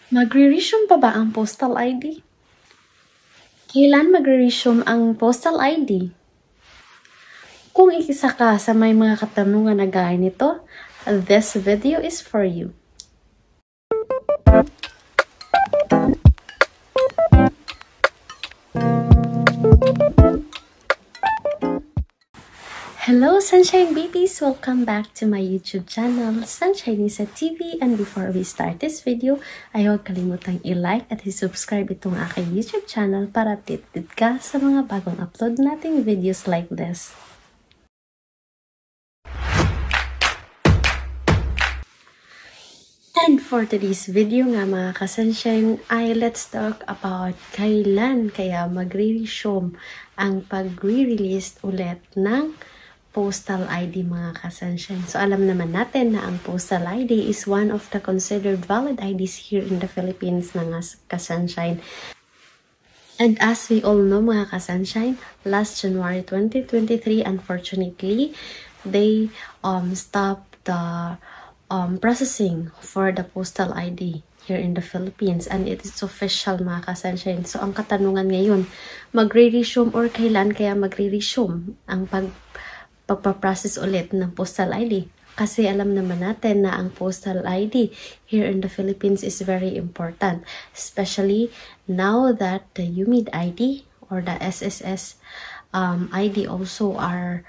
Magre-resume pa ba ang postal ID? Kailan magre-resume ang postal ID? Kung isa ka sa may mga katanungan na gaya nito, this video is for you. Hello Sunshine Babies! Welcome back to my YouTube channel, Sunshineisa TV. And before we start this video, ay huwag kalimutang i-like at i-subscribe itong aking YouTube channel para updated ka sa mga bagong upload nating videos like this. And for today's video nga mga ka-sunshine ay let's talk about kailan kaya magre-resume ang pag-re-release ulit ng postal ID mga ka-sunshine. So alam naman natin na ang postal ID is one of the considered valid IDs here in the Philippines mga ka-sunshine. And as we all know mga ka-sunshine, last January 2023, unfortunately, they stopped the processing for the postal ID here in the Philippines, and it is official mga ka-sunshine. So ang katanungan ngayon, magre-resume or kailan kaya magre-resume ang pagpaprocess ulit ng postal ID? Kasi alam naman natin na ang postal ID here in the Philippines is very important, especially now that the UMID ID or the SSS ID also are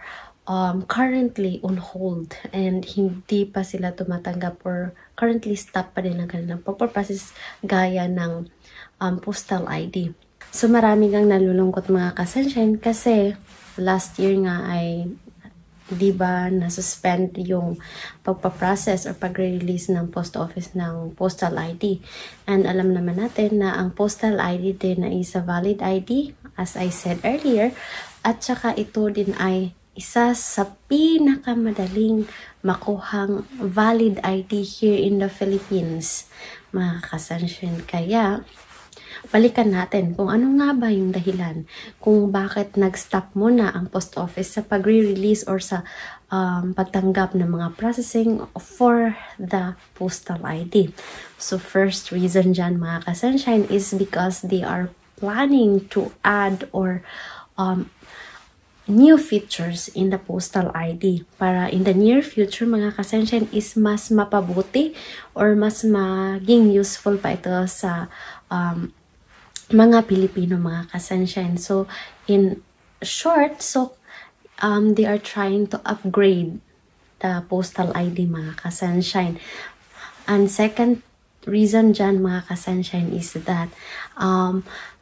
currently on hold, and hindi pa sila tumatanggap or currently stop pa din ang kanilang pagpaprocess gaya ng postal ID. So marami kang nalulungkot mga ka-sunshine kasi last year nga ay diba na-suspend yung pagpaprocess or pag-release ng post office ng postal ID. And alam naman natin na ang postal ID din na is a valid ID, as I said earlier, at saka ito din ay isa sa pinakamadaling makuhang valid ID here in the Philippines, mga ka-sunshine. Kaya, balikan natin kung ano nga ba yung dahilan kung bakit nag-stop muna ang post office sa pag-re-release or sa pagtanggap ng mga processing for the postal ID. So, first reason dyan, mga ka-sunshine, is because they are planning to add or new features in the postal ID para in the near future mga ka-sunshine is mas mapabuti or mas maging useful pa ito sa mga Pilipino mga ka-sunshine. So in short, they are trying to upgrade the postal ID mga ka-sunshine. And second reason dyan mga ka-sunshine is that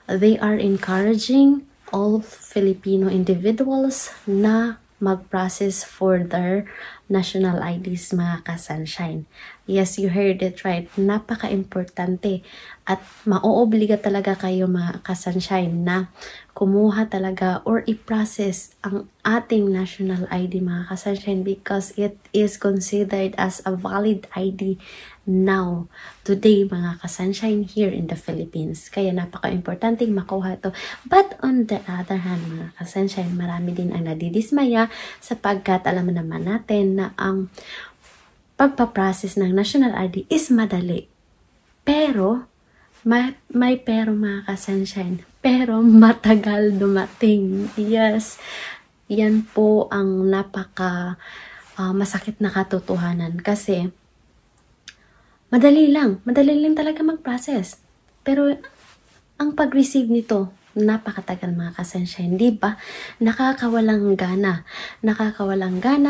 they are encouraging all Filipino individuals na mag-process for their national IDs mga ka-sunshine. Yes, you heard it right. Napaka-importante at maoobliga talaga kayo mga ka-sunshine na kumuha talaga or i-process ang ating national ID mga ka-sunshine because it is considered as a valid ID now, today mga ka-sunshine here in the Philippines. Kaya napaka-importante makuha ito. But on the other hand mga ka-sunshine, marami din ang nadidismaya sapagkat alam naman natin na ang pagpaprocess ng national ID is madali. Pero, may pero mga ka-sunshine, pero matagal dumating. Yes, yan po ang napaka masakit na katotohanan kasi madali lang talaga mag-process. Pero ang pag-receive nito, napakatagal mga ka-sunshine, di ba? Nakakawalang gana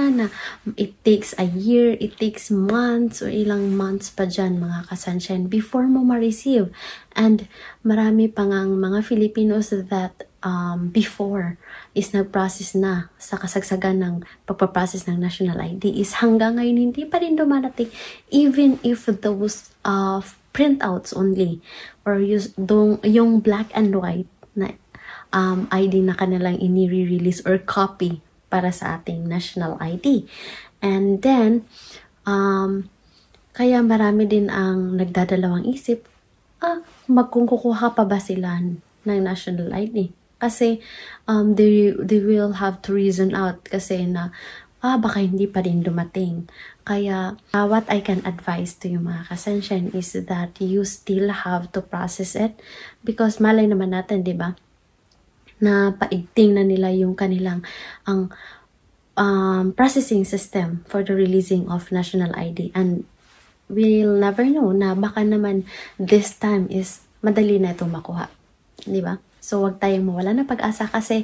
na it takes a year, it takes months or ilang months pa dyan mga ka-sunshine before mo ma-receive. And marami pa ngang mga Filipinos that before is nag-process na sa kasagsagan ng pagpaprocess ng national ID is hanggang ngayon hindi pa rin dumarating, even if those printouts only or yung black and white na ID na kanilang ini-release or copy para sa ating national ID. And then, kaya marami din ang nagdadalawang isip, magkukuha pa ba sila ng national ID? Kasi they will have to reason out kasi na baka hindi pa din dumating. Kaya, what I can advise to you mga kasensyaan is that you still have to process it because malay naman natin, di ba? Na paigting na nila yung kanilang processing system for the releasing of national ID, and we'll never know na baka naman this time is madali na itong makuha, di ba? So wag tayong mawala na pag-asa kasi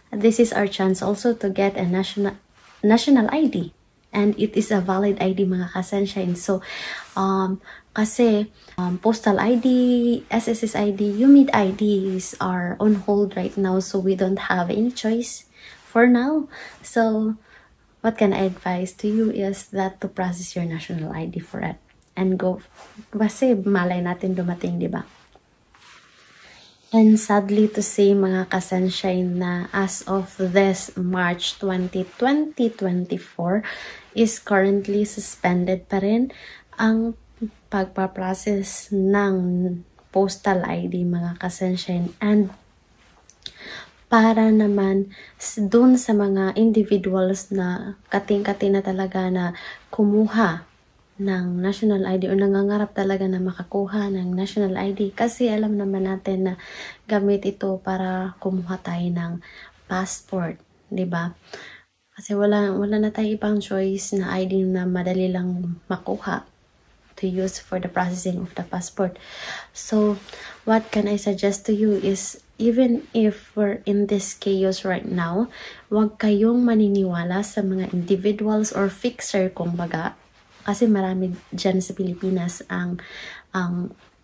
this is our chance also to get a national ID, and it is a valid ID mga kasensyaan. So kasi postal ID, SSS ID, UMID IDs are on hold right now, so we don't have any choice for now. So what can I advise to you is that to process your national ID for it and go, kasi malay natin dumating, di ba? And sadly to say mga kasensyaan na as of this March 20, 2024 is currently suspended pa rin ang pagpaprocess ng postal ID mga kasensyaan, and para naman dun sa mga individuals na kating-kati na talaga na kumuha ng national ID o nangangarap talaga na makakuha ng national ID, kasi alam naman natin na gamit ito para kumuha tayo ng passport, di ba? Kasi wala na tayo ibang choice na ID na madali lang makuha to use for the processing of the passport. So what can I suggest to you is, even if we're in this chaos right now, wag kayong maniniwala sa mga individuals or fixer kumbaga. Kasi marami dyan sa Pilipinas ang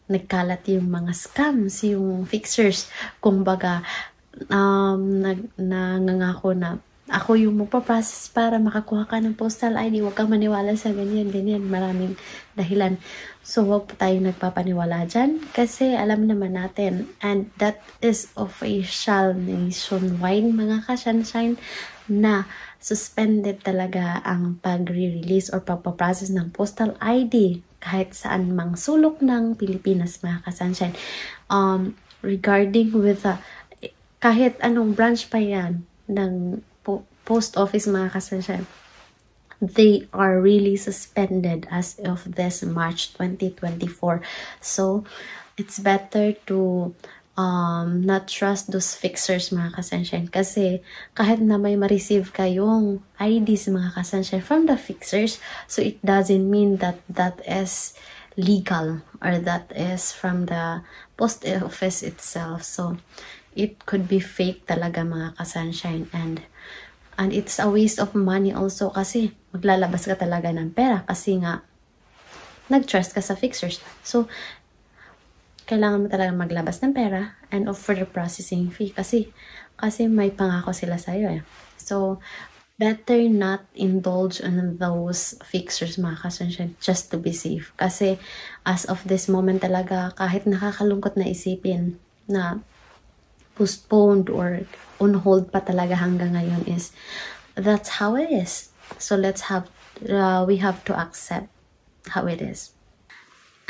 nagkalat yung mga scams, yung fixers. Kumbaga, nangangako na ako yung magpaprocess para makakuha ka ng postal ID. Huwag kang maniwala sa ganyan. Maraming dahilan. So, huwag po tayong nagpapaniwala dyan. Kasi alam naman natin, and that is official nationwide mga kasensyaan, na suspended talaga ang pag-release or pagpaprocess ng postal ID kahit saan mang sulok ng Pilipinas mga kasensyaan. Regarding with kahit anong branch pa yan ng post office mga kasensyaan, they are really suspended as of this March 2024. So it's better to not trust those fixers mga kasensyaan, kasi kahit na may ma-receive kayong IDs mga kasensyaan from the fixers, so it doesn't mean that that is legal or that is from the post office itself. So it could be fake talaga mga kasensyaan, and it's a waste of money also, kasi maglalabas ka talaga ng pera kasi nga nag-trust ka sa fixers. So kailangan mo talaga maglabas ng pera and for the processing fee, kasi may pangako sila sa'yo eh. So better not indulge in those fixers mga kasensyaan, just to be safe. Kasi as of this moment talaga, kahit nakakalungkot na isipin na postponed or on hold pa talaga hanggang ngayon, is that's how it is. So we have to accept how it is.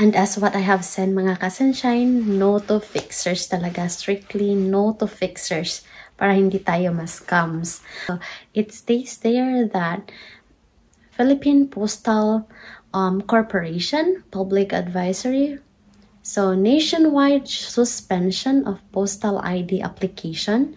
And as what I have said mga kasensyaan, no to fixers talaga, strictly no to fixers para hindi tayo ma-scams. So it states there that Philippine Postal Corporation Public Advisory, so nationwide suspension of postal ID application.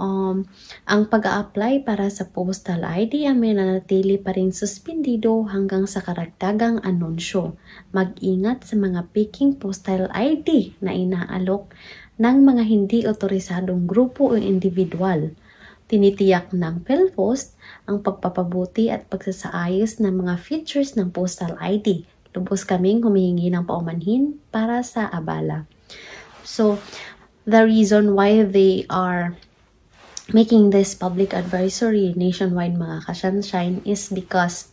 Ang pag-a-apply para sa postal ID ay mananatili pa rin suspendido hanggang sa karagdagang anunsyo. Mag-ingat sa mga peking postal ID na inaalok ng mga hindi otorisadong grupo o individual. Tinitiyak ng PhilPost ang pagpapabuti at pagsasaayos ng mga features ng postal ID. Lubos kaming humihingi ng paumanhin para sa abala. So, the reason why they are making this public advisory nationwide mga kasensyaan is because,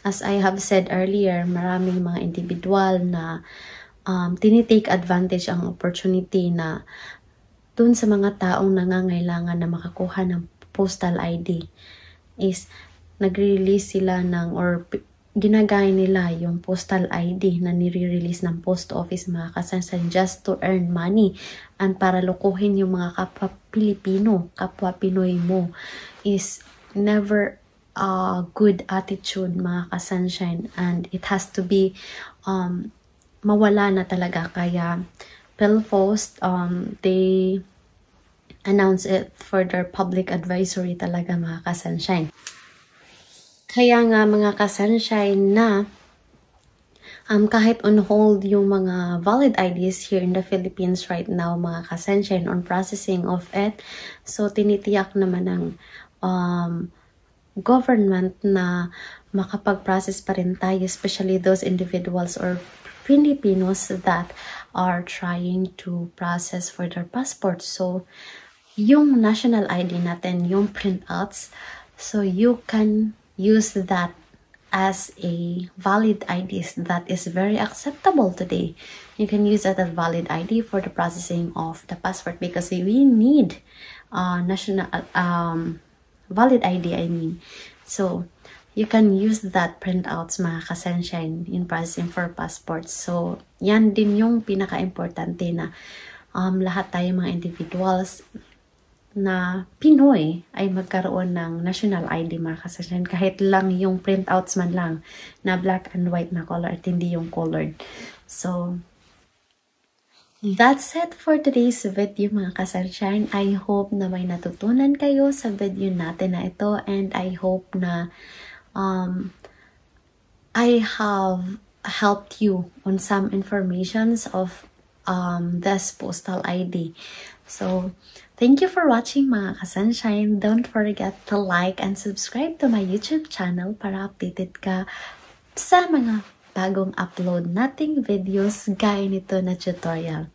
as I have said earlier, maraming mga individual na tinitake advantage ang opportunity na dun sa mga taong nangangailangan na makakuha ng postal ID is nagre-release sila ng or ginagaya nila yung postal ID na nire-release ng post office mga kasensyaan just to earn money and para lukuhin yung mga kapwa Pilipino, kapwa Pinoy mo, is never good attitude, mga ka-sunshine, and it has to be mawala na talaga. Kaya PhilPost, they announce it for their public advisory talaga, mga ka-sunshine. Kaya nga, mga ka-sunshine, na kahit on hold yung mga valid IDs here in the Philippines right now, mga ka-sunshine, on processing of it, so tinitiyak naman ng government na makapag-process pa rin tayo, especially those individuals or Filipinos that are trying to process for their passport. So, yung national ID natin, yung printouts, so you can use that as a valid ID that is very acceptable today. You can use that as valid ID for the processing of the passport, because we need national valid ID, I mean. So, you can use that printouts, mga ka-sunshine, in processing for passports. So, yan din yung pinaka-importante na lahat tayo mga individuals na Pinoy ay magkaroon ng national ID, mga ka-sunshine. Kahit lang yung printouts man lang na black and white na color at hindi yung colored. So, that's it for today's video, mga ka-sunshine. I hope na may natutunan kayo sa video natin na ito, and I hope na I have helped you on some informations of this postal ID. So, thank you for watching, mga ka-sunshine. Don't forget to like and subscribe to my YouTube channel para updated ka sa mga bagong upload nating videos gaya nito na tutorial.